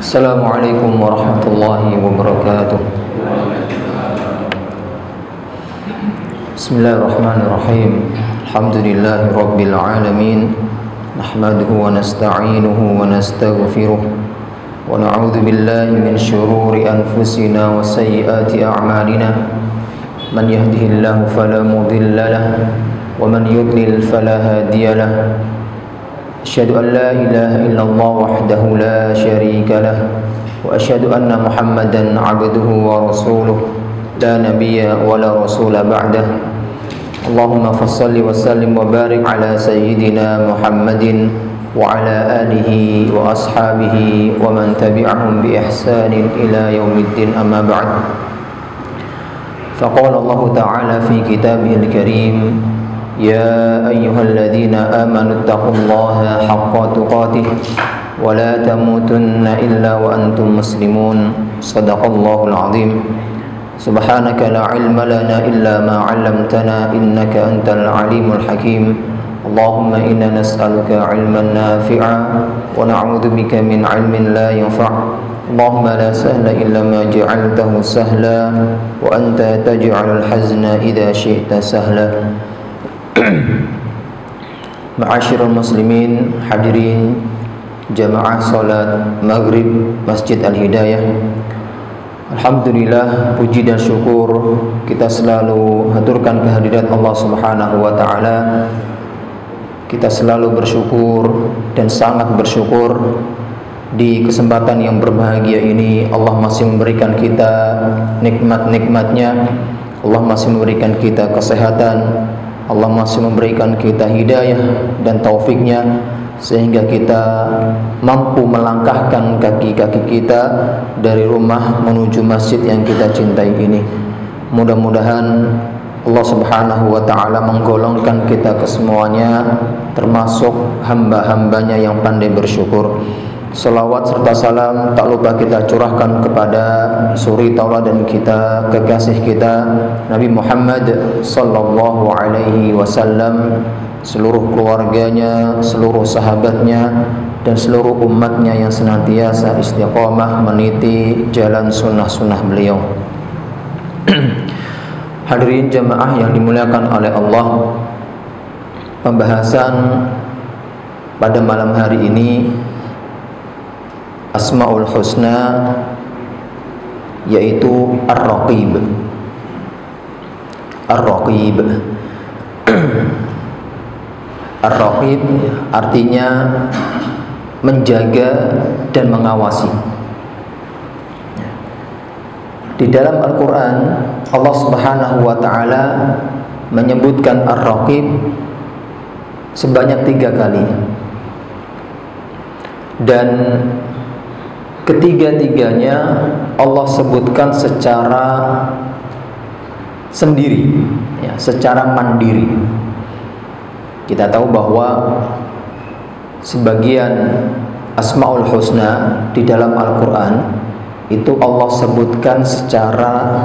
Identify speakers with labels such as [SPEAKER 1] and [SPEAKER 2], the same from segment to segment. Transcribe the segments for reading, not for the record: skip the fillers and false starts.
[SPEAKER 1] Assalamualaikum warahmatullahi wabarakatuh. Bismillahirrahmanirrahim. Alhamdulillahi rabbil alamin. Nahmaduhu wa nasta'inuhu wa nastaghfiruh. Wa na'udzu billahi min syururi anfusina wa sayyiati a'malina. Man yahdihillahu fala mudilla lahu wa man yudlil fala hadiya lahu. أشهد أن لا إله إلا الله وحده لا شريك له وأشهد أن محمدا عبده ورسوله لا نبي ولا رسول بعده اللهم فصل وسلم وبارك على سيدنا محمد وعلى آله وأصحابه ومن تبعهم بإحسان إلى يوم الدين أما بعد فقال الله تعالى في كتابه الكريم يا أيها الذين آمنوا اتقوا الله حق تقاته ولا تموتن إلا وأنتم مسلمون صدق الله العظيم سبحانك لا علم لنا إلا ما علمتنا إنك أنت العليم الحكيم اللهم إنا نسألك علما نافعا ونعوذ بك من علم لا ينفع اللهم لا سهل إلا ما جعلته سهلا وأنت تجعل الحزن إذا شئت سهلا. Ma'asyiral muslimin, hadirin jamaah salat maghrib Masjid Al-Hidayah. Alhamdulillah, puji dan syukur kita selalu haturkan kehadirat Allah Subhanahu wa taala. Kita selalu bersyukur dan sangat bersyukur di kesempatan yang berbahagia ini Allah masih memberikan kita nikmat-nikmatnya. Allah masih memberikan kita kesehatan, Allah masih memberikan kita hidayah dan taufiknya sehingga kita mampu melangkahkan kaki-kaki kita dari rumah menuju masjid yang kita cintai ini. Mudah-mudahan Allah Subhanahu wa ta'ala menggolongkan kita kesemuanya termasuk hamba-hambanya yang pandai bersyukur. Salawat serta salam tak lupa kita curahkan kepada suri tauladan kita, kekasih kita Nabi Muhammad sallallahu alaihi wasallam, seluruh keluarganya, seluruh sahabatnya dan seluruh umatnya yang senantiasa istiqamah meniti jalan sunnah-sunnah beliau. Hadirin jamaah yang dimuliakan oleh Allah, pembahasan pada malam hari ini Asmaul Husna, yaitu Ar-Raqib. Ar-Raqib Ar-Raqib artinya menjaga dan mengawasi. Di dalam Al-Quran Allah Subhanahu wa ta'ala menyebutkan Ar-Raqib sebanyak 3 kali, dan ketiga-tiganya Allah sebutkan secara sendiri, ya, secara mandiri. Kita tahu bahwa sebagian Asmaul Husna di dalam Al-Quran itu Allah sebutkan secara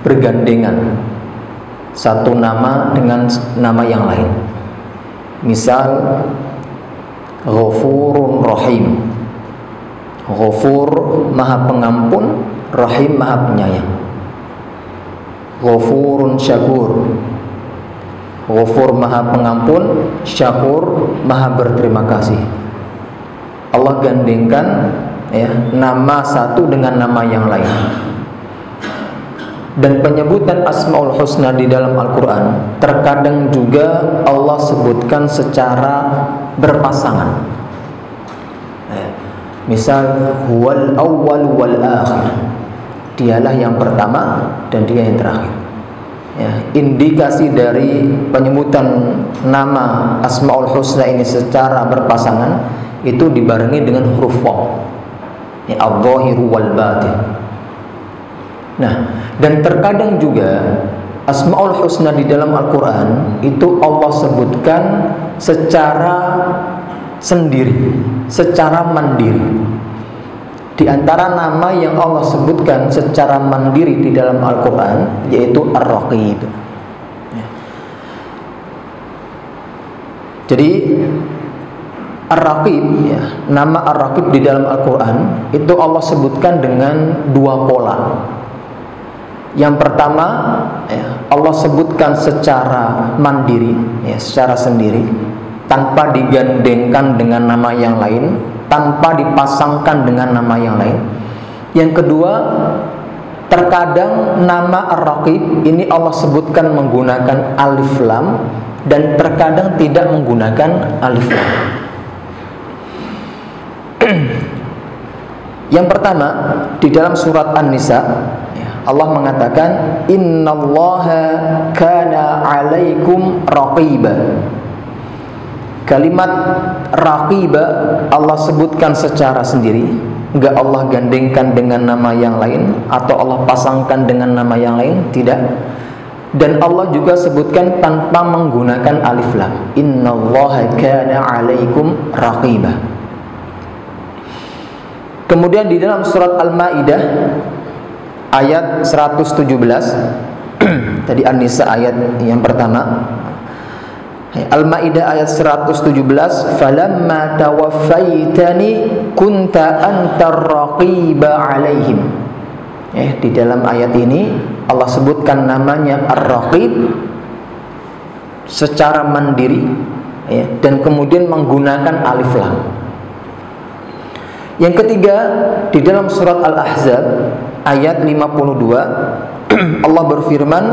[SPEAKER 1] bergandengan, satu nama dengan nama yang lain. Misal Ghafurun Rahim. Ghafur maha pengampun, Rahim maha penyayang. Ghafurun Syakur. Ghafur maha pengampun, Syakur maha berterima kasih. Allah gandengkan, ya, nama satu dengan nama yang lain. Dan penyebutan Asmaul Husna di dalam Al-Quran terkadang juga Allah sebutkan secara berpasangan. Misal huwal awwal wal akhir, dialah yang pertama dan dia yang terakhir, ya. Indikasi dari penyebutan nama Asmaul Husna ini secara berpasangan itu dibarengi dengan huruf wa, ya, adz-dzahiru wal batin. Nah, dan terkadang juga Asmaul Husna di dalam Al-Quran itu Allah sebutkan secara sendiri, secara mandiri. Di antara nama yang Allah sebutkan secara mandiri di dalam Al-Quran yaitu Ar-Raqib. Jadi Ar-Raqib, ya, nama Ar-Raqib di dalam Al-Quran itu Allah sebutkan dengan dua pola. Yang pertama, ya, Allah sebutkan secara mandiri, ya, secara sendiri, tanpa digandengkan dengan nama yang lain, tanpa dipasangkan dengan nama yang lain. Yang kedua, terkadang nama Ar-Raqib ini Allah sebutkan menggunakan alif lam, dan terkadang tidak menggunakan alif lam. Yang pertama, di dalam surat An-Nisa, Allah mengatakan innallaha kana 'alaikum raqiba. Kalimat raqiba Allah sebutkan secara sendiri, enggak Allah gandengkan dengan nama yang lain atau Allah pasangkan dengan nama yang lain, tidak. Dan Allah juga sebutkan tanpa menggunakan alif lam. Innallaha kana 'alaikum raqiba. Kemudian di dalam surat Al-Maidah ayat 117, tadi An-Nisa ayat yang pertama, Al-Maidah ayat 117, falamma tawaffaitani kunta antar raqiba alaihim. Di dalam ayat ini Allah sebutkan namanya Ar-Raqib secara mandiri, dan kemudian menggunakan alif lam. Yang ketiga, di dalam surat Al-Ahzab ayat 52, Allah berfirman,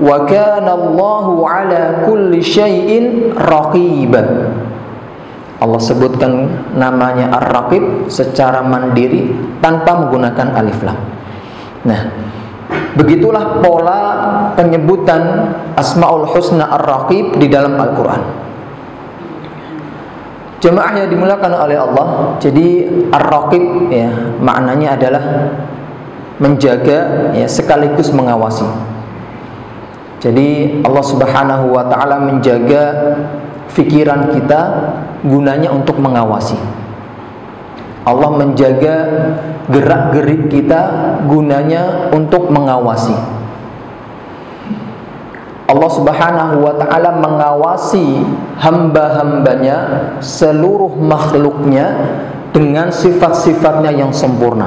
[SPEAKER 1] wa kana Allahu ala kulli syai'in raqiba. Allah sebutkan namanya Ar-Raqib secara mandiri tanpa menggunakan alif lam. Nah, begitulah pola penyebutan Asmaul Husna Ar-Raqib di dalam Al-Quran. Jemaah yang dimuliakan oleh Allah, jadi Ar-Raqib, ya, maknanya adalah menjaga, ya, sekaligus mengawasi. Jadi Allah Subhanahu wa ta'ala menjaga fikiran kita, gunanya untuk mengawasi. Allah menjaga gerak-gerik kita, gunanya untuk mengawasi. Allah Subhanahu wa ta'ala mengawasi hamba-hambanya, seluruh makhluknya, dengan sifat-sifatnya yang sempurna.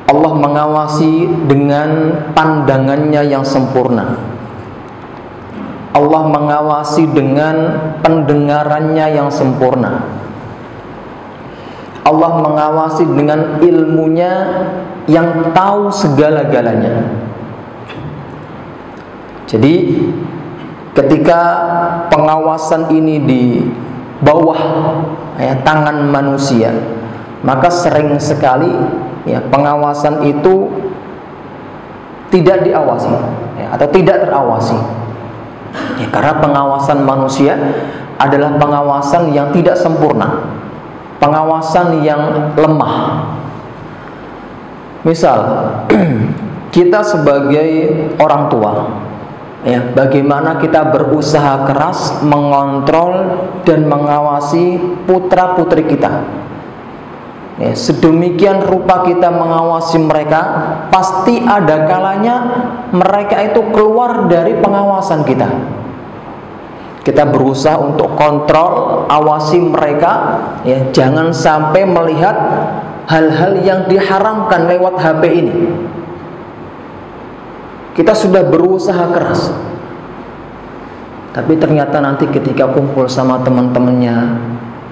[SPEAKER 1] Allah mengawasi dengan pandangannya yang sempurna. Allah mengawasi dengan pendengarannya yang sempurna. Allah mengawasi dengan ilmunya yang tahu segala-galanya. Jadi ketika pengawasan ini di bawah, ya, tangan manusia, maka sering sekali, ya, pengawasan itu tidak diawasi, ya, atau tidak terawasi, ya, karena pengawasan manusia adalah pengawasan yang tidak sempurna, pengawasan yang lemah. Misal kita sebagai orang tua, ya, bagaimana kita berusaha keras mengontrol dan mengawasi putra-putri kita, ya, sedemikian rupa kita mengawasi mereka, pasti ada kalanya mereka itu keluar dari pengawasan kita. Kita berusaha untuk kontrol, awasi mereka, ya, jangan sampai melihat hal-hal yang diharamkan lewat HP ini. Kita sudah berusaha keras, tapi ternyata nanti ketika kumpul sama teman-temannya,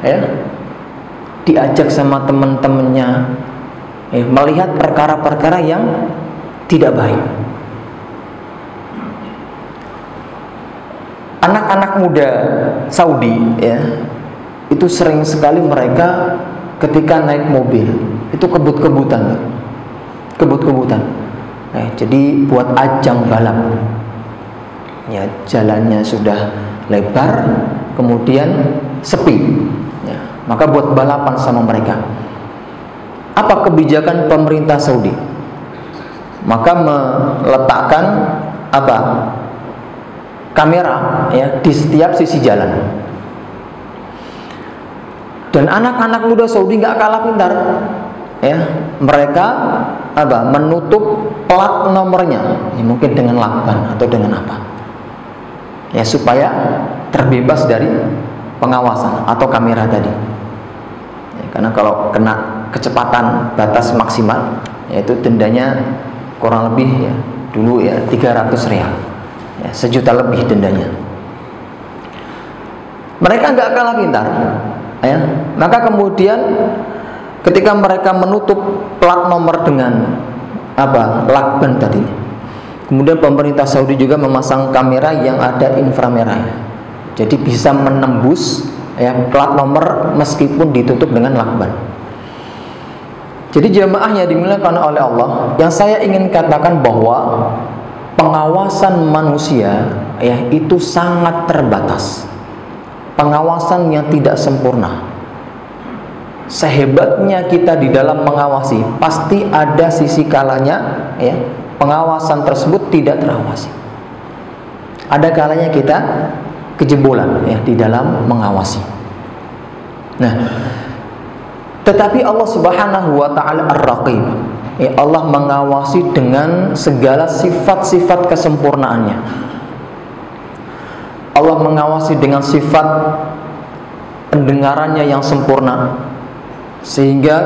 [SPEAKER 1] ya, diajak sama teman-temannya, ya, melihat perkara-perkara yang tidak baik. Anak-anak muda Saudi, ya, itu sering sekali mereka ketika naik mobil itu kebut-kebutan. Jadi buat ajang balap, ya, jalannya sudah lebar, kemudian sepi, ya, maka buat balapan sama mereka. Apa kebijakan pemerintah Saudi? Maka meletakkan apa? Kamera, ya, di setiap sisi jalan. Dan anak-anak muda Saudi nggak kalah pintar, ya, mereka apa? Menutup plat nomornya, ya, mungkin dengan lakban atau dengan apa, ya, supaya terbebas dari pengawasan atau kamera tadi. Ya, karena kalau kena kecepatan batas maksimal, yaitu dendanya kurang lebih ya dulu ya 300 rial, ya, 1 juta lebih dendanya. Mereka nggak kalah pintar, ya. Maka kemudian ketika mereka menutup plat nomor dengan lakban tadi, kemudian pemerintah Saudi juga memasang kamera yang ada inframerahnya. Jadi bisa menembus ya plat nomor meskipun ditutup dengan lakban. Jadi jamaah yang dimuliakan oleh Allah, yang saya ingin katakan bahwa pengawasan manusia ya itu sangat terbatas. Pengawasan yang tidak sempurna. Sehebatnya kita di dalam mengawasi, pasti ada sisi kalanya ya pengawasan tersebut tidak terawasi. Ada kalanya kita kejebolan ya di dalam mengawasi. Nah, tetapi Allah Subhanahu wa taala Ar-Raqib, ya, Allah mengawasi dengan segala sifat-sifat kesempurnaannya. Allah mengawasi dengan sifat pendengarannya yang sempurna, sehingga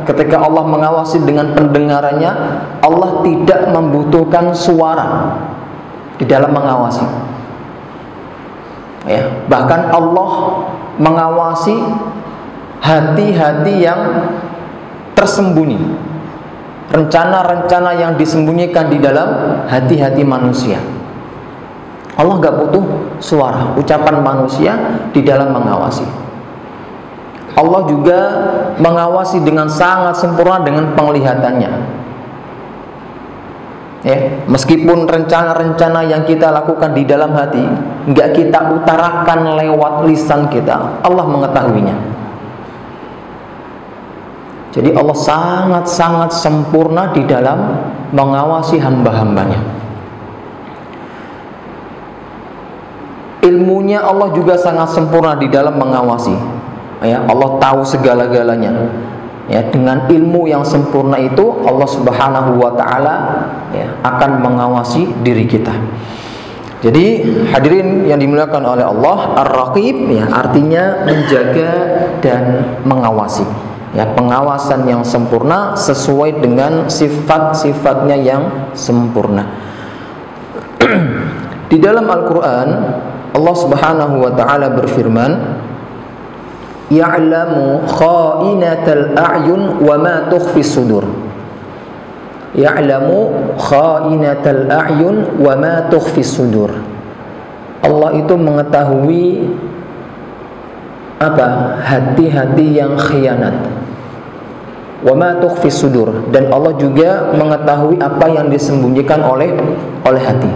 [SPEAKER 1] ketika Allah mengawasi dengan pendengarannya, Allah tidak membutuhkan suara di dalam mengawasi. Ya, bahkan Allah mengawasi hati-hati yang tersembunyi, rencana-rencana yang disembunyikan di dalam hati-hati manusia. Allah gak butuh suara, ucapan manusia di dalam mengawasi. Allah juga mengawasi dengan sangat sempurna dengan penglihatannya. Ya, meskipun rencana-rencana yang kita lakukan di dalam hati nggak kita utarakan lewat lisan kita, Allah mengetahuinya. Jadi Allah sangat-sangat sempurna di dalam mengawasi hamba-hambanya. Ilmunya Allah juga sangat sempurna di dalam mengawasi. Ya, Allah tahu segala-galanya. Ya, dengan ilmu yang sempurna itu Allah Subhanahu wa taala ya, akan mengawasi diri kita. Jadi hadirin yang dimuliakan oleh Allah, Ar-Raqib ya artinya menjaga dan mengawasi. Ya, pengawasan yang sempurna sesuai dengan sifat-sifatnya yang sempurna. Di dalam Al-Qur'an Allah Subhanahu wa taala berfirman, ya'lamu kha'inatal a'yun wa ma tukhfis sudur. Ya'lamu kha'inatal a'yun wa ma tukhfis sudur. Allah itu mengetahui hati-hati yang khianat. Wa ma tukhfis sudur, dan Allah juga mengetahui apa yang disembunyikan oleh hati.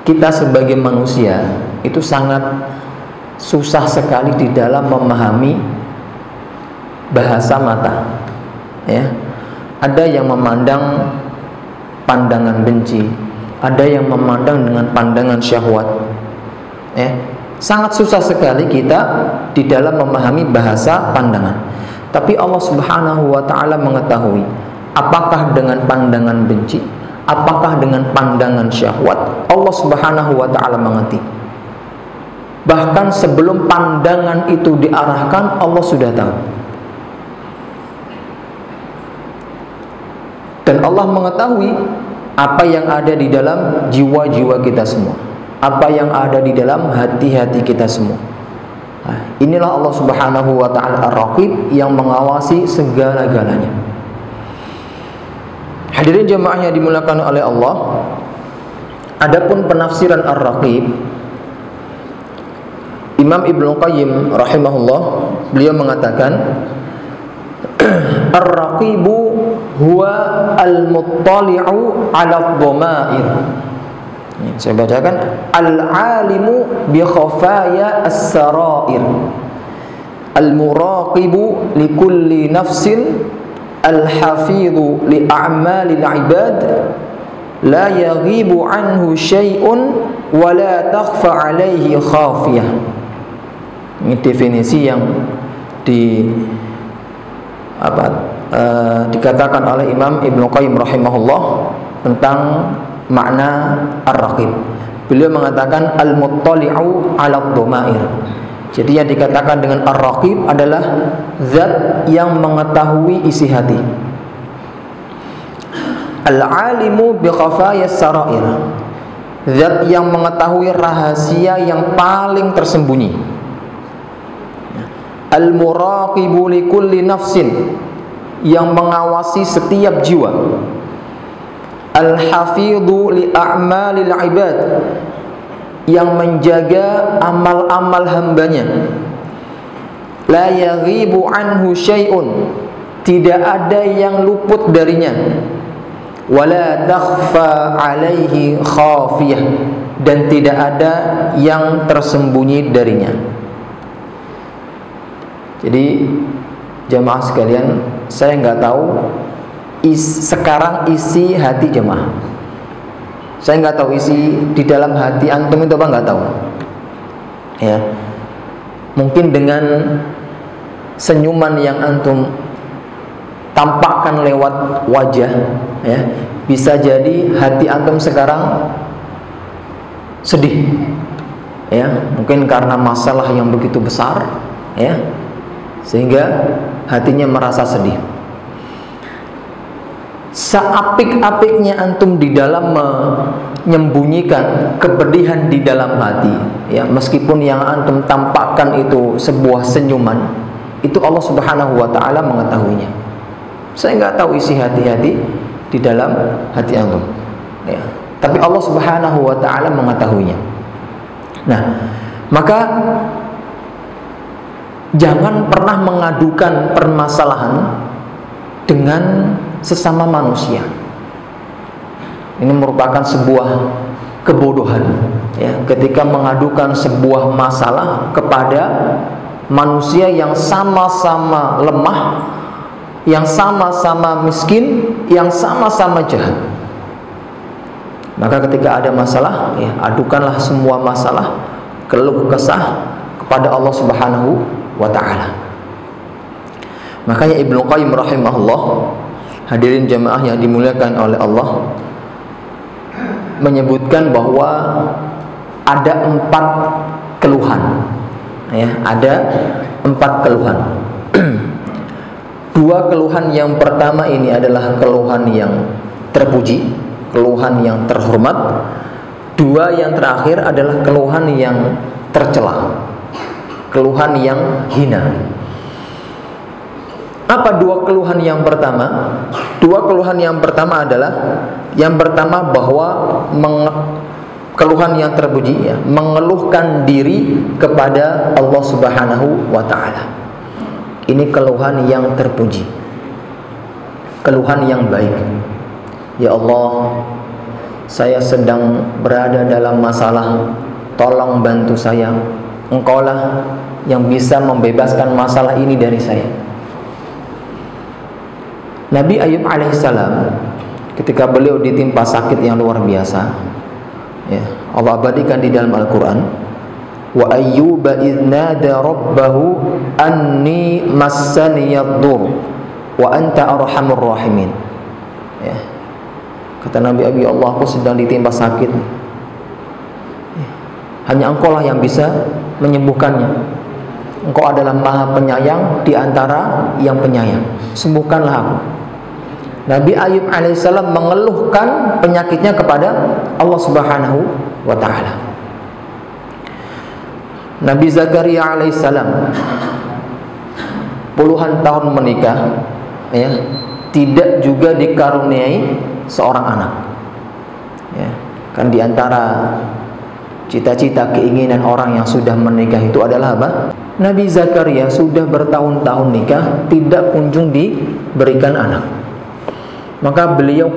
[SPEAKER 1] Kita sebagai manusia itu sangat susah sekali di dalam memahami bahasa mata. Ya, ada yang memandang pandangan benci, ada yang memandang dengan pandangan syahwat. Ya, sangat susah sekali kita di dalam memahami bahasa pandangan. Tapi Allah Subhanahu wa taala mengetahui apakah dengan pandangan benci, apakah dengan pandangan syahwat. Allah Subhanahu wa taala mengerti. Bahkan sebelum pandangan itu diarahkan, Allah sudah tahu. Dan Allah mengetahui apa yang ada di dalam jiwa-jiwa kita semua, apa yang ada di dalam hati-hati kita semua. Nah, inilah Allah Subhanahu wa taala Ar-Raqib yang mengawasi segala-galanya. Hadirin jemaah yang dimuliakan oleh Allah, adapun penafsiran Ar-Raqib, Imam Ibnu Qayyim rahimahullah, beliau mengatakan Ar-Raqibu huwa al-muttali'u 'ala ad-dhamair. Saya bacakan, al-'alimu bi khafaya as-sarair, al-muraqibu li kulli nafsin, al-hafidhu li a'malil 'ibad, la yaghibu anhu syai'un wa la takhfa 'alaihi khafiyah. Ini definisi yang dikatakan oleh Imam Ibnu Qayyim rahimahullah tentang makna Ar-Raqib. Beliau mengatakan al-muttali'u 'ala dhamair. Jadi yang dikatakan dengan ar-raqib adalah zat yang mengetahui isi hati. Al-'alimu bi khafayas sarair. Zat yang mengetahui rahasia yang paling tersembunyi. Al-muraqibu li kulli nafsin, yang mengawasi setiap jiwa. Al-hafidhu li a'malil ibad, yang menjaga amal-amal hambanya. La yaghibu anhu syai'un, tidak ada yang luput darinya. Wala takhfa alaihi khafiyah, dan tidak ada yang tersembunyi darinya. Jadi jemaah sekalian, saya nggak tahu sekarang isi hati jemaah. Saya nggak tahu isi di dalam hati antum itu apa, nggak tahu. Ya, mungkin dengan senyuman yang antum tampakkan lewat wajah, ya, bisa jadi hati antum sekarang sedih, ya, mungkin karena masalah yang begitu besar, ya, sehingga hatinya merasa sedih. Seapik-apiknya antum di dalam menyembunyikan kepedihan di dalam hati, ya, meskipun yang antum tampakkan itu sebuah senyuman, itu Allah Subhanahu wa ta'ala mengetahuinya. Saya nggak tahu isi hati-hati di dalam hati antum, ya, tapi Allah Subhanahu wa ta'ala mengetahuinya. Nah, maka jangan pernah mengadukan permasalahan dengan sesama manusia. Ini merupakan sebuah kebodohan, ya, ketika mengadukan sebuah masalah kepada manusia yang sama-sama lemah, yang sama-sama miskin, yang sama-sama jahat. Maka ketika ada masalah, ya, adukanlah semua masalah, keluh kesah kepada Allah Subhanahu wa ta'ala. Makanya Ibnu Qayyim rahimahullah, hadirin jamaah yang dimuliakan oleh Allah, menyebutkan bahwa ada 4 keluhan, ya, ada 4 keluhan. 2 keluhan yang pertama ini adalah keluhan yang terpuji, keluhan yang terhormat. 2 yang terakhir adalah keluhan yang tercela, keluhan yang hina. Apa 2 keluhan yang pertama? 2 keluhan yang pertama adalah, yang pertama bahwa keluhan yang terpuji, ya, mengeluhkan diri kepada Allah Subhanahu wa ta'ala. Ini keluhan yang terpuji, keluhan yang baik. Ya Allah, saya sedang berada dalam masalah, tolong bantu saya. Engkaulah yang bisa membebaskan masalah ini dari saya. Nabi Ayub alaihissalam, ketika beliau ditimpa sakit yang luar biasa, ya, Allah abadikan di dalam Al-Quran, wa ayyuba idh nada rabbahu anni massaniyad-dur wa anta arhamur rahimin. Ya. Kata Nabi Ayub, ya Allah, aku sedang ditimpa sakit, ya, hanya Engkau lah yang bisa menyembuhkannya. Engkau adalah Maha Penyayang di antara yang penyayang, sembuhkanlah aku. Nabi Ayub alaihissalam mengeluhkan penyakitnya kepada Allah Subhanahu wa ta'ala. Nabi Zakaria alaihissalam puluhan tahun menikah, ya, tidak juga dikaruniai seorang anak, ya, kan diantara cita-cita keinginan orang yang sudah menikah itu adalah apa? Nabi Zakaria sudah bertahun-tahun nikah, tidak kunjung diberikan anak. Maka beliau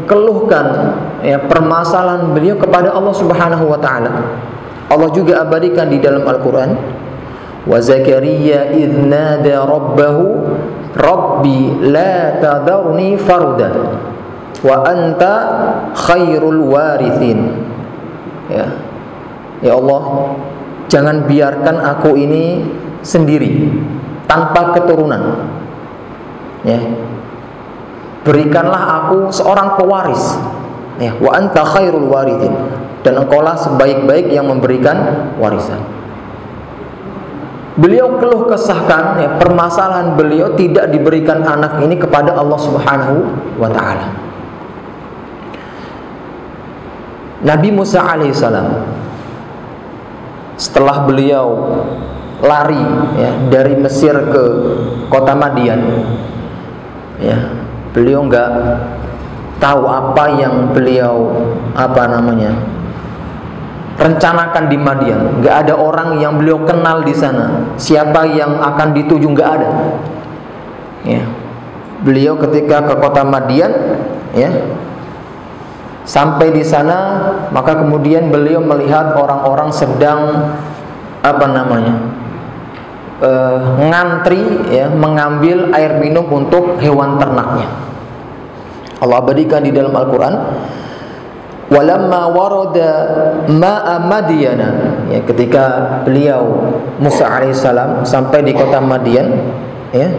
[SPEAKER 1] keluhkan, ya, permasalahan beliau kepada Allah Subhanahu wa ta'ala. Allah juga abadikan di dalam Al-Quran, wa Zakaria idh nada rabbahu rabbi la tadharni farda wa anta khairul warithin. Ya, ya Allah, jangan biarkan aku ini sendiri tanpa keturunan, ya, berikanlah aku seorang pewaris, ya, wa anta khairul warithin. dan engkaulah sebaik-baik yang memberikan warisan. Beliau keluh kesahkan ya, permasalahan beliau tidak diberikan anak ini kepada Allah Subhanahu wa ta'ala. Nabi Musa alaihissalam, setelah beliau lari ya, dari Mesir ke kota Madian ya, beliau nggak tahu apa yang beliau rencanakan di Madian. Nggak ada orang yang beliau kenal di sana. Siapa yang akan dituju, nggak ada. Ya. Beliau ketika ke kota Madian, ya, sampai di sana, maka kemudian beliau melihat orang-orang sedang ngantri, ya, mengambil air minum untuk hewan ternaknya. Allah abadikan di dalam Al-Quran, walamma warada ma'a Madyana, ya, ketika beliau Musa alaihissalam sampai di kota Madian, ya,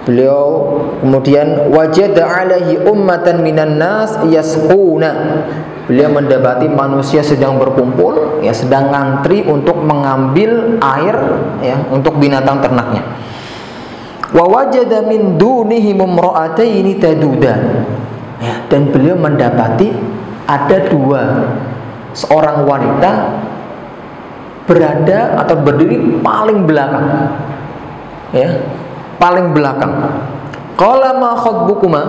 [SPEAKER 1] beliau kemudian wajada alaihi ummatan minan nas yasquna, beliau mendapati manusia sedang berkumpul, ya, sedang ngantri untuk mengambil air, ya, untuk binatang ternaknya. Wa wajada min dunihim imra'ataini tadudan, ya, dan beliau mendapati ada seorang wanita berada atau berdiri paling belakang, ya, paling belakang. Qala ma khatbukuma,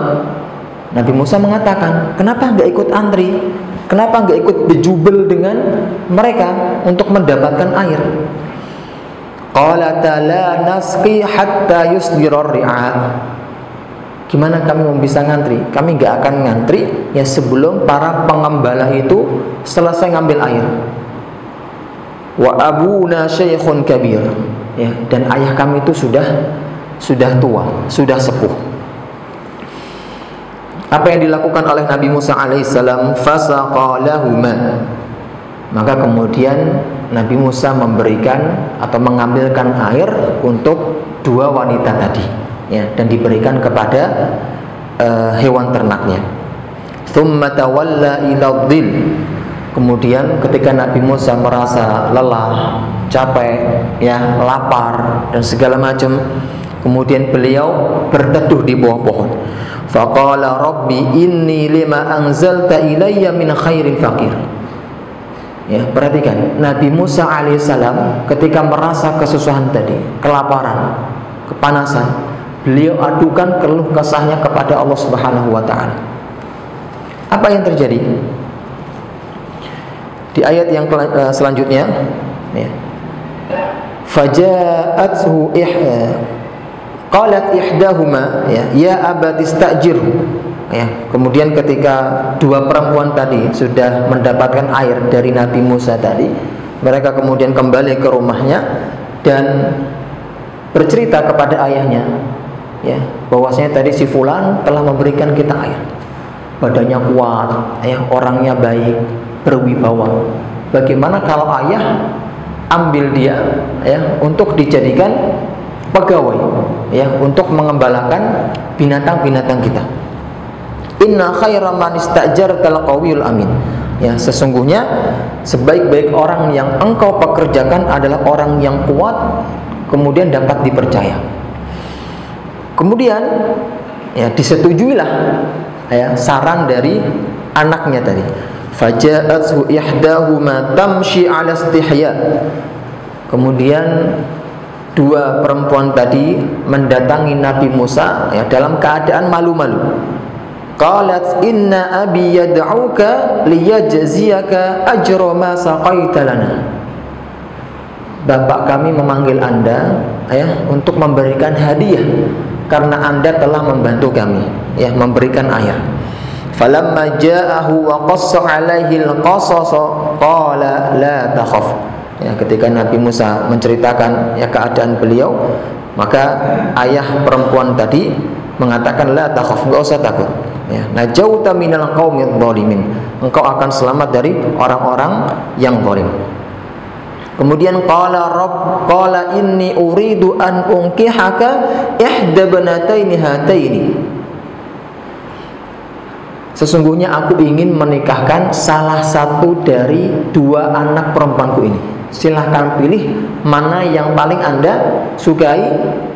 [SPEAKER 1] Nabi Musa mengatakan, kenapa nggak ikut antri, kenapa nggak ikut berjubel dengan mereka untuk mendapatkan air? Qala la nasqi hatta yusdirar ri'a, gimana kami mau bisa ngantri? Kami nggak akan ngantri ya sebelum para pengembala itu selesai ngambil air. Wa abuna syekhun kabir, ya, dan ayah kami itu sudah tua, sudah sepuh. Apa yang dilakukan oleh Nabi Musa alaihissalam? Fasaqalahuma, maka kemudian Nabi Musa memberikan atau mengambilkan air untuk dua wanita tadi, ya, dan diberikan kepada hewan ternaknya. Tsumma tawalla ila dhil, kemudian ketika Nabi Musa merasa lelah, capek, ya, lapar dan segala macam, kemudian beliau berteduh di bawah pohon. Faqala rabbi inni lima anzalta ilayya min khairin faqir. Ya, perhatikan, Nabi Musa alaihissalam ketika merasa kesusahan tadi, kelaparan, kepanasan, beliau adukan keluh kesahnya kepada Allah Subhanahu wa ta'ala. Apa yang terjadi? Di ayat yang selanjutnya, ya, faja'athu qalat ihdahuma, ya abati istajirhu, ya, kemudian ketika dua perempuan tadi sudah mendapatkan air dari Nabi Musa tadi, mereka kemudian kembali ke rumahnya dan bercerita kepada ayahnya, ya, bahwasanya tadi si fulan telah memberikan kita air, badannya kuat, ya, orangnya baik, berwibawa. Bagaimana kalau ayah ambil dia, ya, untuk dijadikan pegawai, ya, untuk mengembalakan binatang-binatang kita. Inna khaira man istajartal qawiyul amin, ya, sesungguhnya sebaik-baik orang yang engkau pekerjakan adalah orang yang kuat, kemudian dapat dipercaya. Kemudian, ya, disetujuilah, ya, saran dari anaknya tadi. Faja'athu ihdahuma tamshi 'ala istihya, kemudian dua perempuan tadi mendatangi Nabi Musa, ya, dalam keadaan malu-malu. Qalat inna abi yad'uka liyajziyaka ajra ma saqaita lana, bapak kami memanggil Anda, ya, untuk memberikan hadiah karena Anda telah membantu kami, ya, memberikan air. Falamma ja'ahu wa qassa 'alaihi al-qasas qala la takhaf, ya, ketika Nabi Musa menceritakan, ya, keadaan beliau, maka ayah perempuan tadi mengatakan la takhaf, enggak usah takut, ya, najauta minal qaumidz zalimin, engkau akan selamat dari orang-orang yang zalim. Kemudian qala inni uridu an unkihaka ihda banataini hataini, sesungguhnya aku ingin menikahkan salah satu dari dua anak perempuanku ini. Silahkan pilih mana yang paling Anda sukai,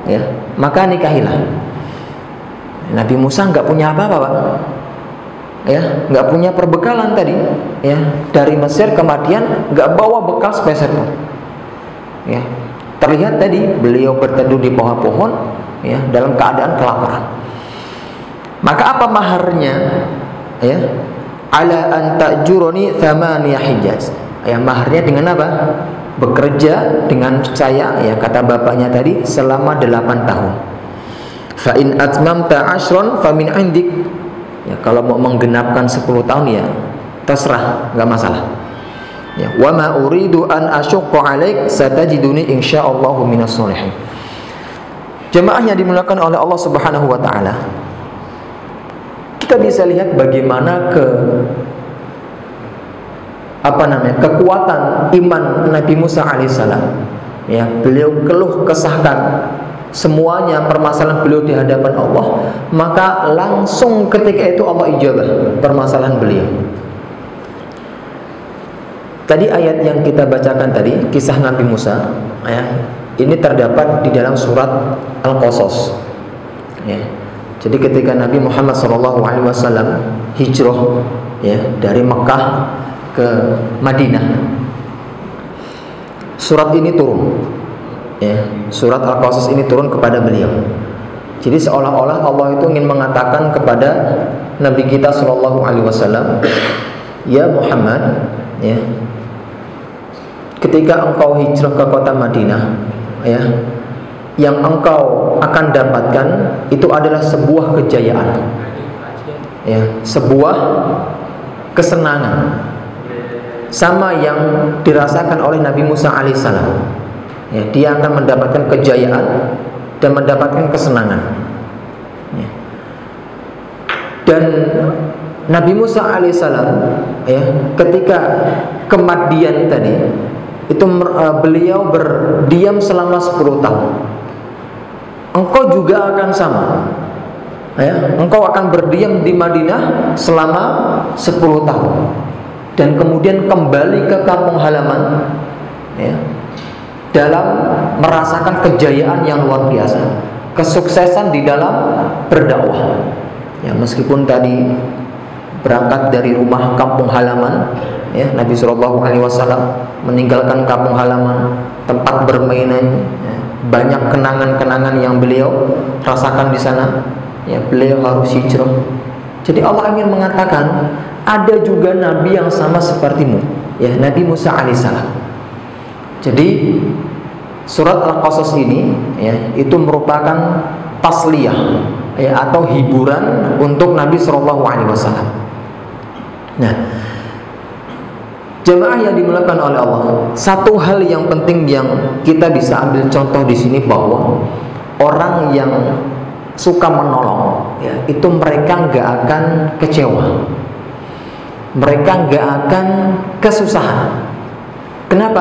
[SPEAKER 1] ya, maka nikahilah. Nabi Musa nggak punya apa-apa, Pak. Ya, nggak punya perbekalan tadi, ya, dari Mesir ke Madian nggak bawa bekal sepeser pun. Ya, terlihat tadi beliau berteduh di pohon-pohon, ya, dalam keadaan kelaparan. Maka apa maharnya? Ya, ala an ta'juruni thamaniya hijaz. Ya, maharnya dengan apa? Bekerja dengan saya, ya, kata bapaknya tadi, selama 8 tahun. Fa in atmamta 'ashran fa min 'indik. Ya, kalau mau menggenapkan 10 tahun ya terserah, enggak masalah. Ya, wa ma uridu an asyqa 'alaik satajiduni insyaallahu minas sholihin. Jemaah yang dimuliakan oleh Allah Subhanahu wa taala. Kita bisa lihat bagaimana kekuatan iman Nabi Musa alaihissalam. Ya, beliau keluh kesahkan semuanya permasalahan beliau di hadapan Allah, maka langsung ketika itu Allah ijabah permasalahan beliau. Tadi ayat yang kita bacakan tadi, kisah Nabi Musa, ya, ini terdapat di dalam surat Al-Qasas. Ya. Jadi ketika Nabi Muhammad SAW hijrah, ya, dari Mekah ke Madinah, surat ini turun, ya, surat Al-Qasas ini turun kepada beliau. Jadi seolah-olah Allah itu ingin mengatakan kepada Nabi kita SAW, ya Muhammad, ya, ketika engkau hijrah ke kota Madinah, ya, yang engkau akan dapatkan itu adalah sebuah kejayaan, ya, sebuah kesenangan, sama yang dirasakan oleh Nabi Musa alaihissalam. Ya, dia akan mendapatkan kejayaan dan mendapatkan kesenangan. Ya. Dan Nabi Musa alaihissalam, ya, ketika ke Madian tadi itu beliau berdiam selama 10 tahun. Engkau juga akan sama, ya, engkau akan berdiam di Madinah selama 10 tahun dan kemudian kembali ke kampung halaman, ya, dalam merasakan kejayaan yang luar biasa, kesuksesan di dalam berdakwah. Ya, meskipun tadi berangkat dari rumah kampung halaman, ya, Nabi SAW meninggalkan kampung halaman, tempat bermainan, ya, banyak kenangan-kenangan yang beliau rasakan di sana. Ya, beliau harus hijrah. Jadi Allah ingin mengatakan ada juga nabi yang sama sepertimu, ya, Nabi Musa alaihissalam. Jadi surat Al-Qasas ini, ya, itu merupakan tasliyah, ya, atau hiburan untuk Nabi SAW. Nah, jemaah yang dimuliakan oleh Allah, satu hal yang penting yang kita bisa ambil contoh di sini bahwa orang yang suka menolong, ya, itu mereka nggak akan kecewa, mereka nggak akan kesusahan. Kenapa?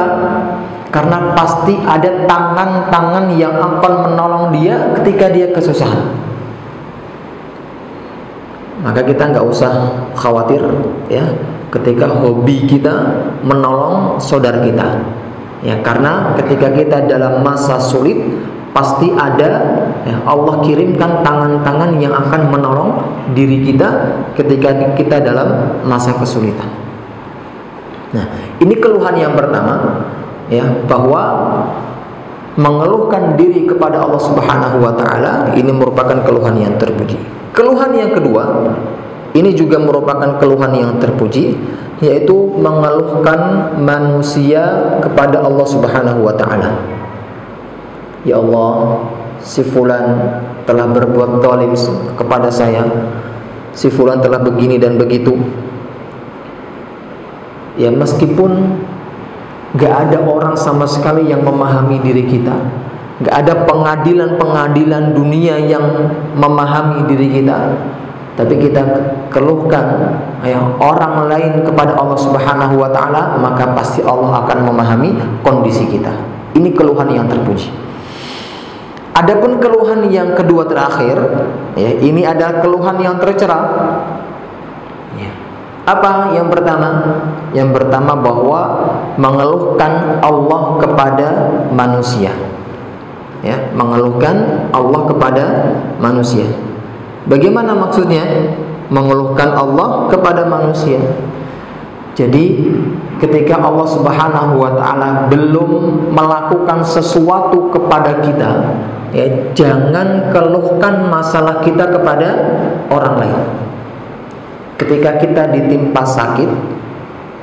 [SPEAKER 1] Karena pasti ada tangan-tangan yang akan menolong dia ketika dia kesusahan. Maka kita nggak usah khawatir, ya, ketika hobi kita menolong saudara kita, ya, karena ketika kita dalam masa sulit pasti ada, ya, Allah kirimkan tangan-tangan yang akan menolong diri kita ketika kita dalam masa kesulitan. Nah, ini keluhan yang pertama, ya, bahwa mengeluhkan diri kepada Allah Subhanahu wa taala ini merupakan keluhan yang terpuji. Keluhan yang kedua, ini juga merupakan keluhan yang terpuji, yaitu mengeluhkan manusia kepada Allah Subhanahu wa taala. Ya Allah, si fulan telah berbuat zalim kepada saya, si fulan telah begini dan begitu. Ya, meskipun gak ada orang sama sekali yang memahami diri kita, gak ada pengadilan-pengadilan dunia yang memahami diri kita, tapi kita keluhkan, ya, orang lain kepada Allah Subhanahu wa taala, maka pasti Allah akan memahami kondisi kita. Ini keluhan yang terpuji. Adapun keluhan yang kedua terakhir, ya, ini adalah keluhan yang tercela. Ya. Apa yang pertama? Yang pertama bahwa mengeluhkan Allah kepada manusia. Ya, mengeluhkan Allah kepada manusia. Bagaimana maksudnya? Mengeluhkan Allah kepada manusia. Jadi ketika Allah Subhanahu wa ta'ala belum melakukan sesuatu kepada kita, ya, jangan keluhkan masalah kita kepada orang lain. Ketika kita ditimpa sakit,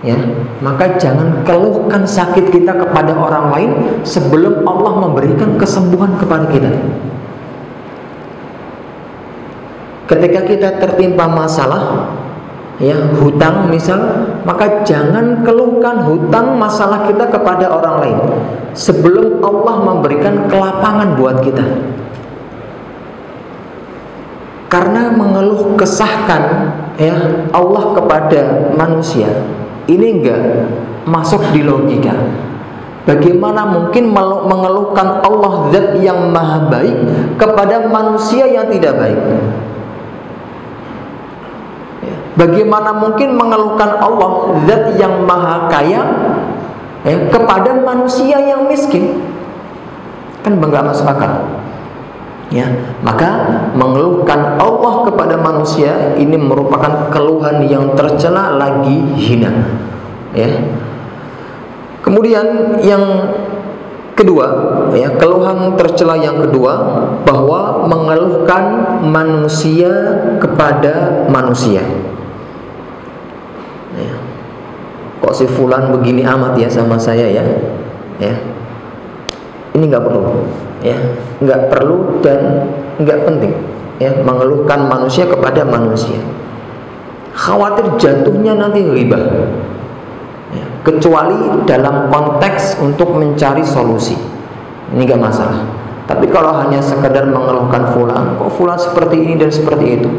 [SPEAKER 1] ya, maka jangan keluhkan sakit kita kepada orang lain sebelum Allah memberikan kesembuhan kepada kita. Ketika kita tertimpa masalah, ya, hutang misal, maka jangan keluhkan hutang masalah kita kepada orang lain sebelum Allah memberikan kelapangan buat kita. Karena mengeluh kesahkan, ya, Allah kepada manusia ini enggak masuk di logika. Bagaimana mungkin mengeluhkan Allah zat yang maha baik kepada manusia yang tidak baik? Bagaimana mungkin mengeluhkan Allah zat yang maha kaya, ya, kepada manusia yang miskin? Kan enggak masuk akal. Ya, maka mengeluhkan Allah kepada manusia ini merupakan keluhan yang tercela lagi hina. Ya. Kemudian yang kedua, ya, keluhan tercela yang kedua bahwa mengeluhkan manusia kepada manusia. Ya. Kok si fulan begini amat ya sama saya ya? Ya. Ini nggak perlu. Ya, nggak perlu dan nggak penting, ya, mengeluhkan manusia kepada manusia. Khawatir jatuhnya nanti ghibah, ya, kecuali dalam konteks untuk mencari solusi, ini nggak masalah. Tapi kalau hanya sekedar mengeluhkan fulan, kok fulan seperti ini dan seperti itu,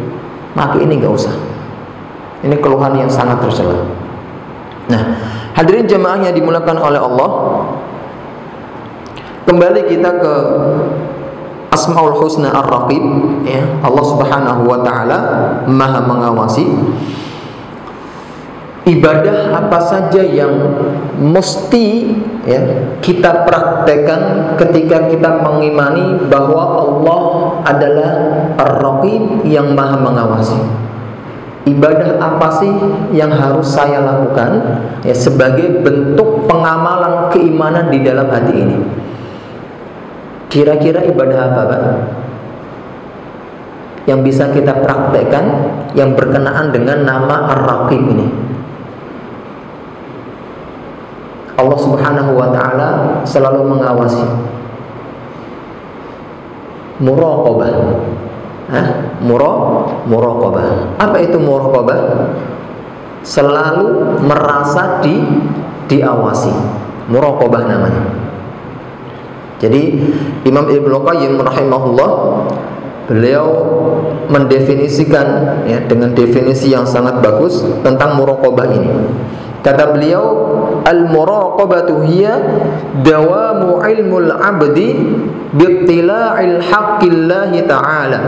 [SPEAKER 1] maka ini nggak usah. Ini keluhan yang sangat tercela. Nah, hadirin jemaah yang dimuliakan oleh Allah, kembali kita ke Asmaul Husna Ar-Raqib, ya. Allah Subhanahu wa ta'ala maha mengawasi. Ibadah apa saja yang mesti, ya, kita praktekkan ketika kita mengimani bahwa Allah adalah Ar-Raqib yang maha mengawasi. Ibadah apa sih yang harus saya lakukan, ya, sebagai bentuk pengamalan keimanan di dalam hati ini? Kira-kira ibadah apa, Pak, yang bisa kita praktekkan yang berkenaan dengan nama Ar-Raqib ini? Allah Subhanahu wa ta'ala selalu mengawasi. Muraqabah. Muraqabah. Apa itu muraqabah? Selalu merasa diawasi. Muraqabah namanya. Jadi Imam Ibnu Qayyim rahimahullah, beliau mendefinisikan, ya, dengan definisi yang sangat bagus tentang muraqabah ini. Kata beliau, al-muraqabatu hiya dawamu ilmul 'abdi bittila'il haqqillahi ta'ala.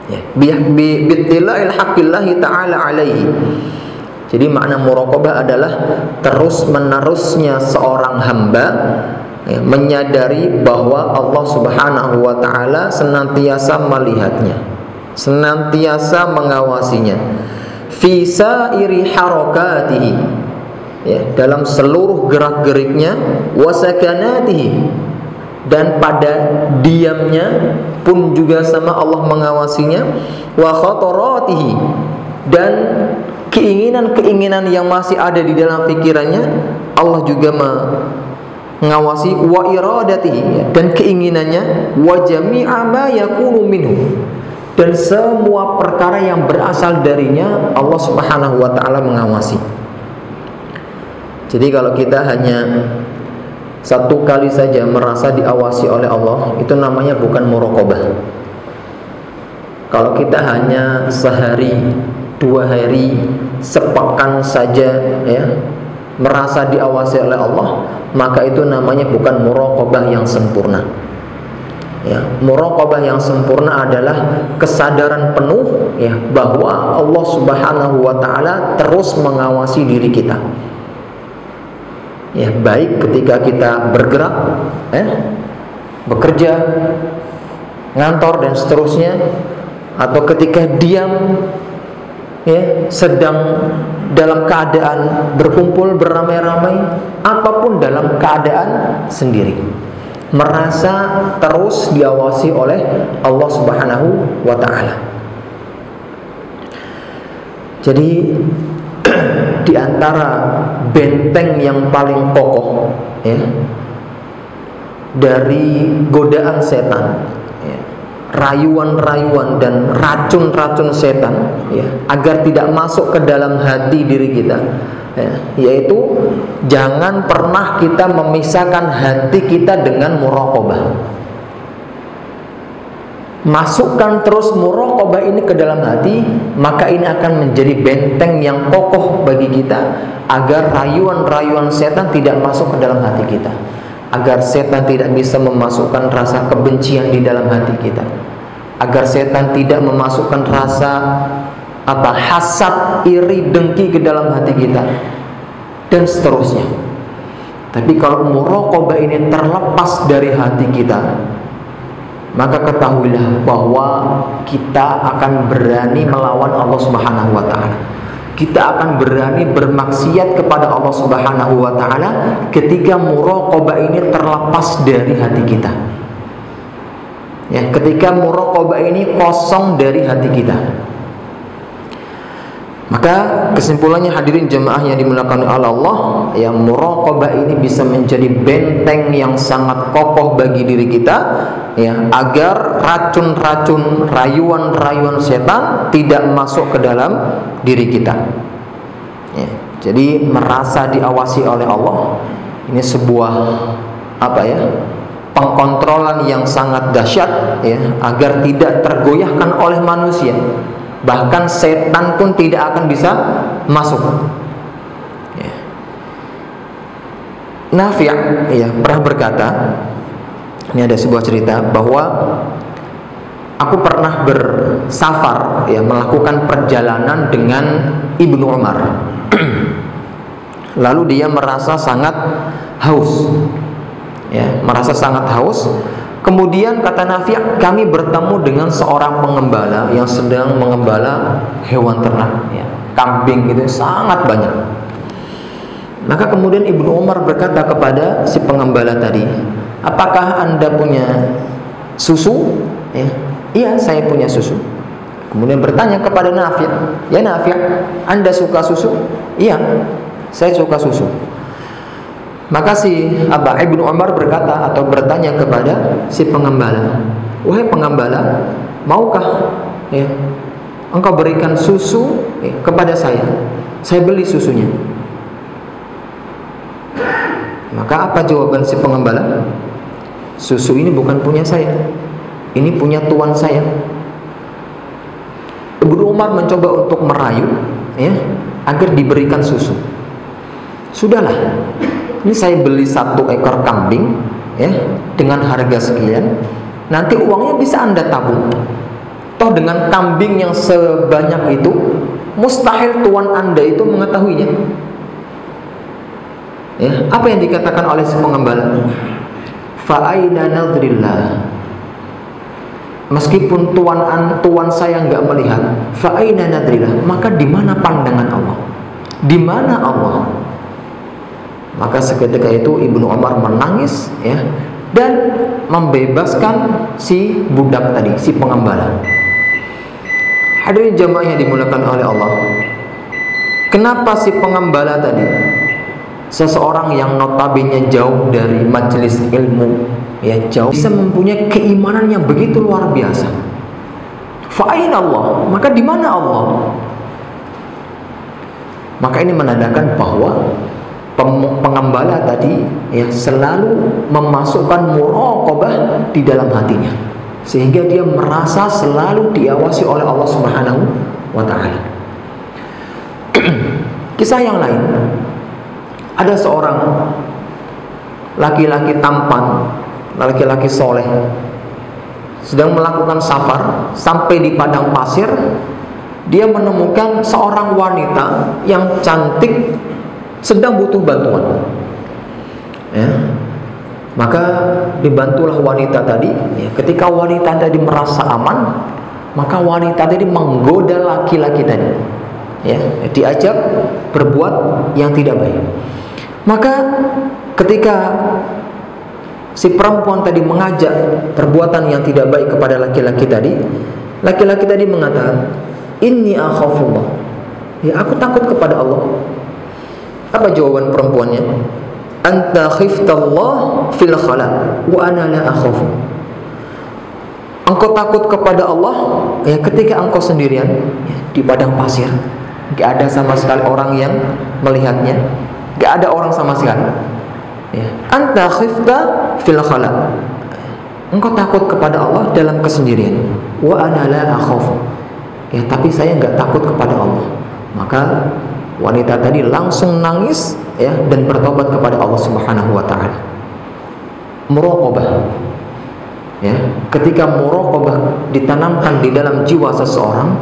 [SPEAKER 1] Ya, bittila'il haqqillahi ta'ala alaihi. Jadi makna muraqabah adalah terus-menerusnya seorang hamba, ya, menyadari bahwa Allah Subhanahu wa ta'ala senantiasa melihatnya, senantiasa mengawasinya, fi sairi harakatihi, ya, dalam seluruh gerak-geriknya, wa sakanatihi, dan pada diamnya pun juga sama Allah mengawasinya, wa khataratihi, dan keinginan-keinginan yang masih ada di dalam pikirannya Allah juga mengawasi, wa iradatihi, dan keinginannya, wa jami'a ma yakunu minhu, dan semua perkara yang berasal darinya Allah Subhanahu wa ta'ala mengawasi. Jadi kalau kita hanya satu kali saja merasa diawasi oleh Allah, itu namanya bukan muraqabah. Kalau kita hanya sehari, 2 hari, sepekan saja, ya, merasa diawasi oleh Allah, maka itu namanya bukan muraqabah yang sempurna. Ya, muraqabah yang sempurna adalah kesadaran penuh ya bahwa Allah Subhanahu wa taala terus mengawasi diri kita. Ya, baik ketika kita bergerak, bekerja, ngantor dan seterusnya, atau ketika diam ya, sedang dalam keadaan berkumpul beramai-ramai, ataupun dalam keadaan sendiri, merasa terus diawasi oleh Allah Subhanahu wa taala. Jadi di antara benteng yang paling kokoh ya, dari godaan setan, ya, rayuan-rayuan dan racun-racun setan ya, agar tidak masuk ke dalam hati diri kita ya, yaitu jangan pernah kita memisahkan hati kita dengan muraqabah. Masukkan terus muraqabah ini ke dalam hati, maka ini akan menjadi benteng yang kokoh bagi kita agar rayuan-rayuan setan tidak masuk ke dalam hati kita, agar setan tidak bisa memasukkan rasa kebencian di dalam hati kita, agar setan tidak memasukkan rasa hasad, iri, dengki ke dalam hati kita, dan seterusnya. Tapi kalau muraqabah ini terlepas dari hati kita, maka ketahuilah bahwa kita akan berani melawan Allah Subhanahu wa taala. Kita akan berani bermaksiat kepada Allah Subhanahu wa taala ketika muraqabah ini terlepas dari hati kita. Ya, ketika muraqabah ini kosong dari hati kita. Maka kesimpulannya hadirin jemaah yang dimuliakan oleh Allah, yang muraqabah ini bisa menjadi benteng yang sangat kokoh bagi diri kita ya, agar racun-racun, rayuan-rayuan setan tidak masuk ke dalam diri kita ya. Jadi merasa diawasi oleh Allah ini sebuah pengkontrolan yang sangat dahsyat ya, agar tidak tergoyahkan oleh manusia. Bahkan setan pun tidak akan bisa masuk ya. Nafi' ya pernah berkata, ini ada sebuah cerita bahwa aku pernah bersafar ya, melakukan perjalanan dengan Ibnu Umar. Lalu dia merasa sangat haus ya, merasa sangat haus. Kemudian kata Nafi', kami bertemu dengan seorang pengembala yang sedang mengembala hewan ternak ya, kambing gitu sangat banyak. Maka kemudian Ibnu Umar berkata kepada si pengembala tadi, apakah Anda punya susu? Ya, iya saya punya susu. Kemudian bertanya kepada Nafi', ya Nafi', Anda suka susu? Iya, saya suka susu. Maka si Ibnu Umar berkata atau bertanya kepada si pengembala, wahai pengembala, maukah ya, engkau berikan susu ya, kepada saya beli susunya. Maka apa jawaban si pengembala? Susu ini bukan punya saya, ini punya tuan saya. Ibnu Umar mencoba untuk merayu ya, agar diberikan susu. Sudahlah, ini saya beli 1 ekor kambing ya, dengan harga sekian. Nanti uangnya bisa Anda tabung. Toh dengan kambing yang sebanyak itu, mustahil tuan Anda itu mengetahuinya. Ya, apa yang dikatakan oleh si pengembala? Fa'aina nadrillah. Meskipun tuan saya nggak melihat, fa'aina nadrillah, maka di mana pandangan Allah? Di mana Allah? Maka seketika itu Ibnu Umar menangis ya, dan membebaskan si budak tadi, si pengembala. Hadirin jamaah yang dimuliakan oleh Allah, kenapa si pengembala tadi, seseorang yang notabene jauh dari majelis ilmu ya, jauh, bisa mempunyai keimanan yang begitu luar biasa? Fa'aina Allah, maka di mana Allah? Maka ini menandakan bahwa pengembala tadi ya selalu memasukkan muraqabah di dalam hatinya, sehingga dia merasa selalu diawasi oleh Allah Subhanahu wa taala. Kisah yang lain, ada seorang laki-laki tampan, laki-laki soleh sedang melakukan safar, sampai di padang pasir, dia menemukan seorang wanita yang cantik sedang butuh bantuan. Ya. Maka dibantulah wanita tadi. Ya, ketika wanita tadi merasa aman, maka wanita tadi menggoda laki-laki tadi. Ya, diajak berbuat yang tidak baik. Maka ketika si perempuan tadi mengajak perbuatan yang tidak baik kepada laki-laki tadi mengatakan, "Inni akhafullah." Ya, aku takut kepada Allah. Apa jawaban perempuannya? "Anta khiftallah fil khala wa ana la akhafu." Engkau takut kepada Allah ya ketika engkau sendirian ya, di padang pasir, gak ada sama sekali orang yang melihatnya, gak ada orang sama sekali. Ya. Anta khifta fil khala. Engkau takut kepada Allah dalam kesendirian. Wa ana la akhafu. Ya, tapi saya enggak takut kepada Allah. Maka wanita tadi langsung nangis ya dan bertobat kepada Allah Subhanahu wa taala. Muraqabah. Ya, ketika muraqabah ditanamkan di dalam jiwa seseorang,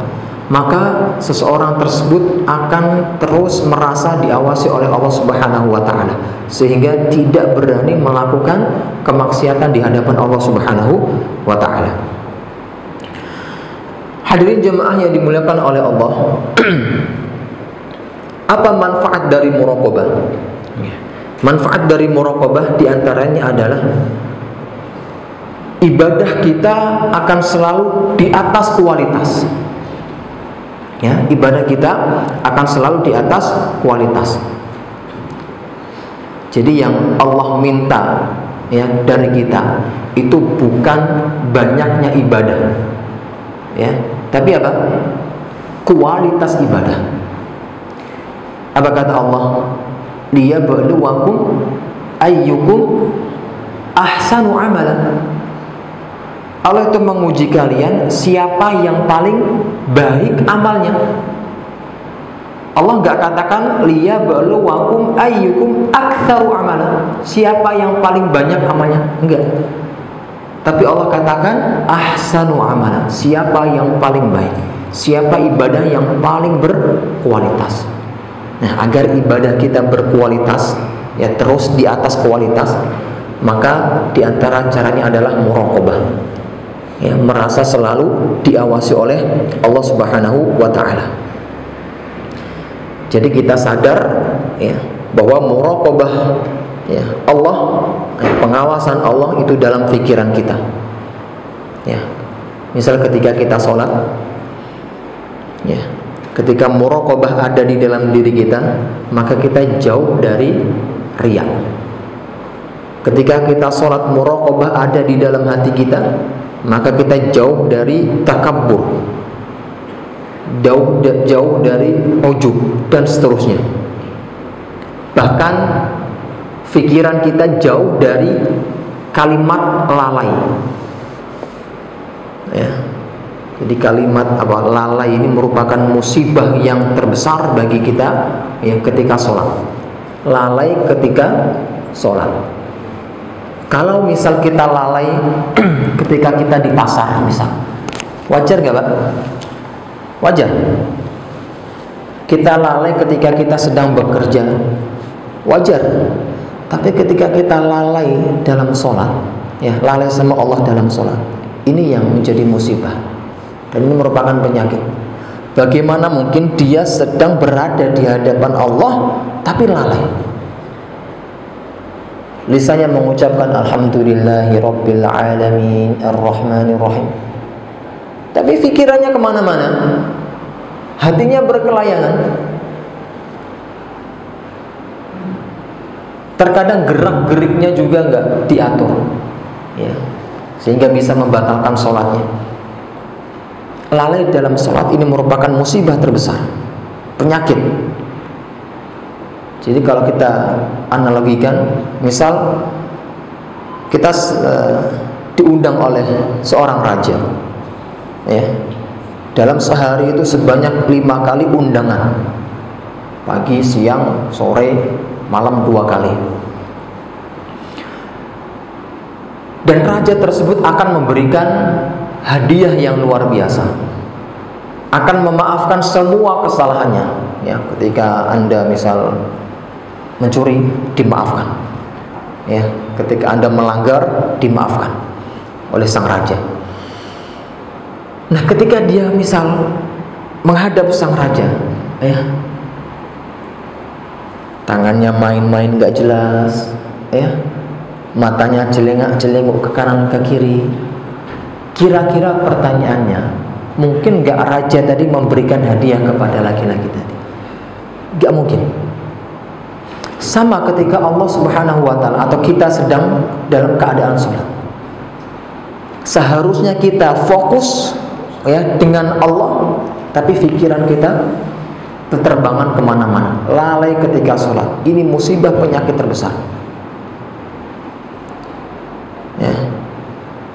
[SPEAKER 1] maka seseorang tersebut akan terus merasa diawasi oleh Allah Subhanahu wa taala sehingga tidak berani melakukan kemaksiatan di hadapan Allah Subhanahu wa taala. Hadirin jemaah yang dimuliakan oleh Allah, apa manfaat dari muraqabah? Manfaat dari muraqabah diantaranya adalah ibadah kita akan selalu di atas kualitas. Ya, ibadah kita akan selalu di atas kualitas. Jadi yang Allah minta ya dari kita itu bukan banyaknya ibadah. Ya, tapi apa? Kualitas ibadah. Apa kata Allah? Liyabluwakum ayyukum ahsanu amalan. Allah itu menguji kalian siapa yang paling baik amalnya. Allah nggak katakan liyabluwakum ayyukum aktsaru amalan, siapa yang paling banyak amalnya, enggak. Tapi Allah katakan ahsanu amalan, siapa yang paling baik, siapa ibadah yang paling berkualitas. Nah, agar ibadah kita berkualitas ya terus di atas kualitas, maka diantara caranya adalah muraqabah. Ya, merasa selalu diawasi oleh Allah Subhanahu wa taala. Jadi kita sadar ya bahwa muraqabah ya Allah, pengawasan Allah itu dalam pikiran kita. Ya. Misal ketika kita sholat ya, ketika muraqabah ada di dalam diri kita, maka kita jauh dari riya. Ketika kita sholat muraqabah ada di dalam hati kita, maka kita jauh dari takabbur, jauh dari ujub dan seterusnya. Bahkan pikiran kita jauh dari kalimat lalai. Ya. Jadi kalimat apa lalai ini merupakan musibah yang terbesar bagi kita yang ketika sholat. Lalai ketika sholat. Kalau misal kita lalai ketika kita di pasar misal, wajar gak Pak? Wajar. Kita lalai ketika kita sedang bekerja, wajar. Tapi ketika kita lalai dalam sholat, ya lalai sama Allah dalam sholat, ini yang menjadi musibah. Dan ini merupakan penyakit. Bagaimana mungkin dia sedang berada di hadapan Allah tapi lalai? Lisannya mengucapkan alhamdulillahi rabbil alamin arrahmanir rahim, tapi pikirannya kemana-mana, hatinya berkelayangan. Terkadang gerak-geriknya juga nggak diatur ya, sehingga bisa membatalkan sholatnya. Lalai dalam sholat ini merupakan musibah terbesar, penyakit. Jadi kalau kita analogikan, misal kita diundang oleh seorang raja, ya, dalam sehari itu sebanyak 5 kali undangan, pagi, siang, sore, malam 2 kali. Dan raja tersebut akan memberikan hadiah yang luar biasa, akan memaafkan semua kesalahannya. Ya, ketika Anda misal mencuri, dimaafkan. Ya, ketika Anda melanggar, dimaafkan oleh sang raja. Nah, ketika dia misal menghadap sang raja, ya, tangannya main-main gak jelas, ya, matanya jelengak-jelenguk ke kanan ke kiri. Kira-kira pertanyaannya, mungkin gak raja tadi memberikan hadiah kepada laki-laki tadi? Gak mungkin. Sama ketika Allah Subhanahu wa ta'ala atau kita sedang dalam keadaan sholat, seharusnya kita fokus, ya, dengan Allah, tapi pikiran kita terterbangan kemana-mana, lalai ketika sholat. Ini musibah penyakit terbesar. Ya.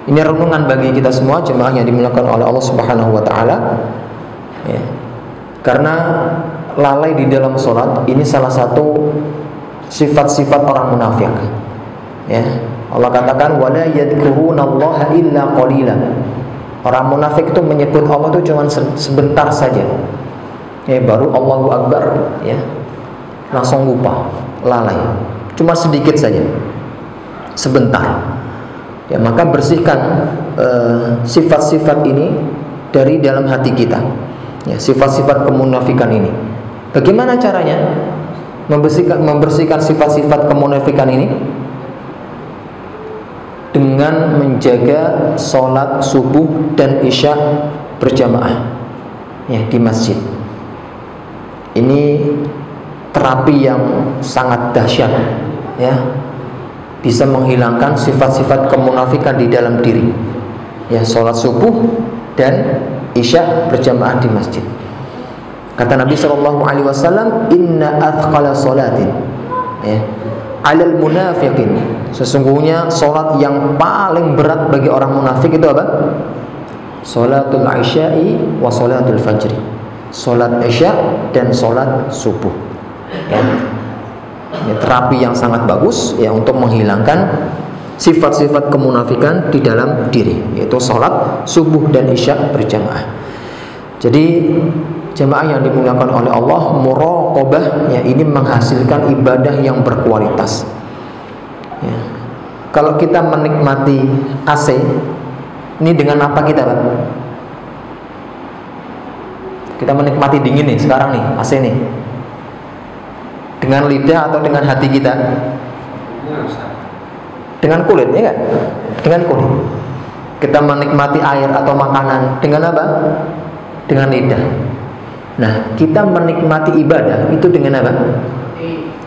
[SPEAKER 1] Ini renungan bagi kita semua jemaah yang dimuliakan oleh Allah Subhanahu wa ta'ala, ya. Karena lalai di dalam sholat ini salah satu sifat-sifat orang munafik. Ya. Allah katakan wala yadhkurunallaha illa qalila. Orang munafik itu menyebut Allah itu cuma sebentar saja. Ya, baru Allahu Akbar, ya, langsung lupa, lalai. Cuma sedikit saja, sebentar. Ya, maka bersihkan sifat-sifat ini dari dalam hati kita. Ya, sifat-sifat kemunafikan ini. Bagaimana caranya membersihkan sifat-sifat kemunafikan ini? Dengan menjaga sholat subuh dan isya berjamaah, ya, di masjid. Ini terapi yang sangat dahsyat, ya, bisa menghilangkan sifat-sifat kemunafikan di dalam diri. Ya, sholat subuh dan isya berjamaah di masjid. Kata Nabi SAW, inna athqala sholatin, ya, alal munafiqin, sesungguhnya sholat yang paling berat bagi orang munafik itu apa? Sholatul isya'i wa sholatul fajri, sholat isya dan sholat subuh. Ya. Ini terapi yang sangat bagus, ya, untuk menghilangkan sifat-sifat kemunafikan di dalam diri, yaitu sholat subuh dan isya berjamaah. Jadi jemaah yang dimuliakan oleh Allah, muraqabah, ya, ini menghasilkan ibadah yang berkualitas. Ya. Kalau kita menikmati AC, ini dengan apa kita, Pak? Kita menikmati dingin nih sekarang nih, AC nih. Dengan lidah atau dengan hati kita? Dengan kulit, ya kan? Dengan kulit. Kita menikmati air atau makanan dengan apa? Dengan lidah. Nah, kita menikmati ibadah itu dengan apa?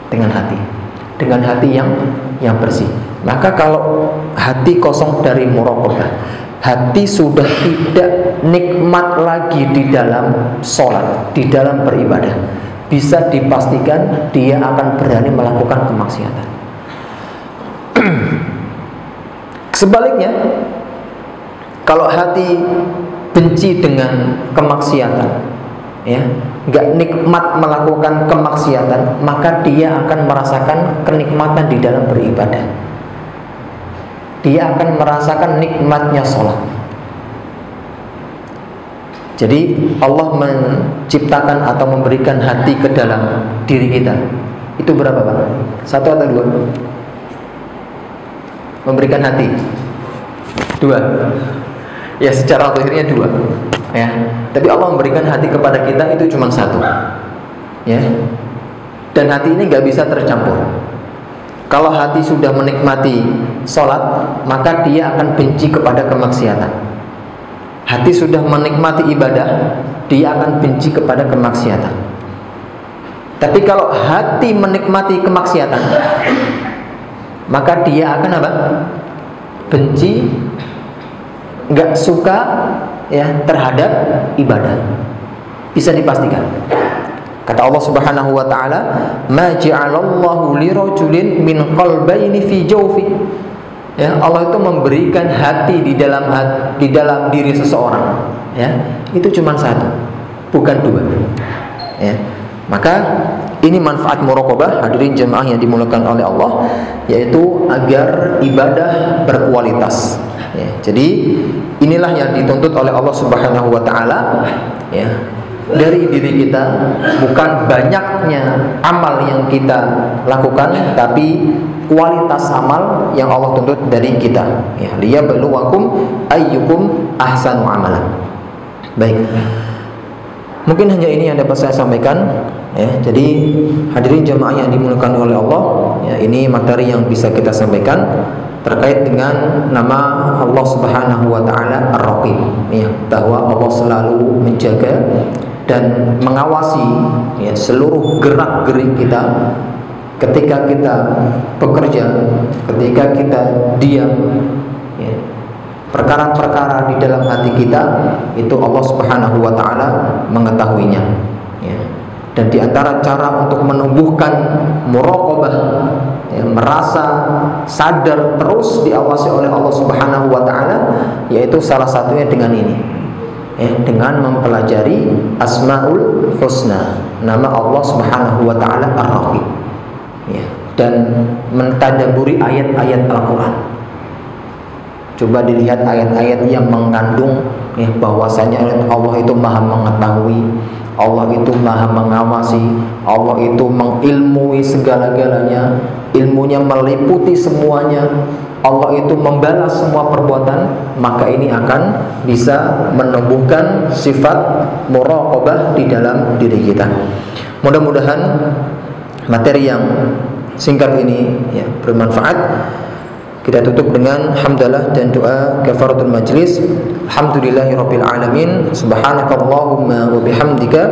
[SPEAKER 1] Dengan hati. Dengan hati yang bersih. Maka kalau hati kosong dari muraqabah, hati sudah tidak nikmat lagi di dalam sholat, di dalam beribadah, bisa dipastikan dia akan berani melakukan kemaksiatan. Sebaliknya, kalau hati benci dengan kemaksiatan, ya, nggak nikmat melakukan kemaksiatan, maka dia akan merasakan kenikmatan di dalam beribadah. Dia akan merasakan nikmatnya sholat. Jadi Allah menciptakan atau memberikan hati ke dalam diri kita. Itu berapa, Pak? 1 atau 2? Memberikan hati 2. Ya, secara akhirnya 2. Ya. Tapi Allah memberikan hati kepada kita itu cuma 1. Ya. Dan hati ini nggak bisa tercampur. Kalau hati sudah menikmati sholat, maka dia akan benci kepada kemaksiatan. Hati sudah menikmati ibadah, dia akan benci kepada kemaksiatan. Tapi kalau hati menikmati kemaksiatan, maka dia akan apa? Benci, nggak suka, ya, terhadap ibadah. Bisa dipastikan. Kata Allah Subhanahu wa ta'ala, ma ja'alallahu lirajulin min qalbayni fi jawfi. Ya, Allah itu memberikan hati di dalam diri seseorang, ya. Itu cuma 1, bukan 2. Ya. Maka Ini manfaat muraqabah, hadirin jemaah yang dimuliakan oleh Allah, yaitu agar ibadah berkualitas. Ya, jadi inilah yang dituntut oleh Allah Subhanahu wa taala, ya, dari diri kita, bukan banyaknya amal yang kita lakukan, tapi kualitas amal yang Allah tuntut dari kita. Ya, liyabluwakum ayyukum ahsanu amala. Baik. Mungkin hanya ini yang dapat saya sampaikan. Ya, jadi hadirin jemaah yang dimuliakan oleh Allah, ya, ini materi yang bisa kita sampaikan terkait dengan nama Allah Subhanahu wa taala Ar-Raqib, ya, bahwa Allah selalu menjaga dan mengawasi, ya, seluruh gerak-gerik kita ketika kita bekerja, ketika kita diam, ya. Perkara-perkara di dalam hati kita itu Allah Subhanahu wa taala mengetahuinya, ya. Dan di antara cara untuk menumbuhkan muraqabah, ya, merasa sadar terus diawasi oleh Allah Subhanahu wa taala, yaitu salah satunya dengan ini, ya, dengan mempelajari Asmaul Husna, nama Allah Subhanahu wa taala Ar-Raqib, ya, dan mentadaburi ayat-ayat Al-Qur'an. Coba dilihat ayat-ayat yang mengandung, ya, bahwasanya Allah itu Maha mengetahui, Allah itu Maha mengawasi, Allah itu mengilmui segala-galanya, ilmunya meliputi semuanya, Allah itu membalas semua perbuatan. Maka ini akan bisa menumbuhkan sifat muraqabah di dalam diri kita. Mudah-mudahan materi yang singkat ini, ya, bermanfaat. Kita tutup dengan hamdalah dan doa kafaratul majlis. Alhamdulillahirabbil alamin. Subhanakallahumma wa bihamdika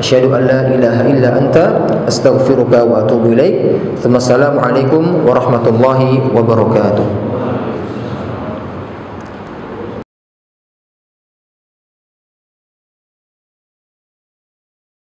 [SPEAKER 1] asyhadu an la ilaha illa anta astaghfiruka wa atubu ilaik. Assalamualaikum warahmatullahi wabarakatuh.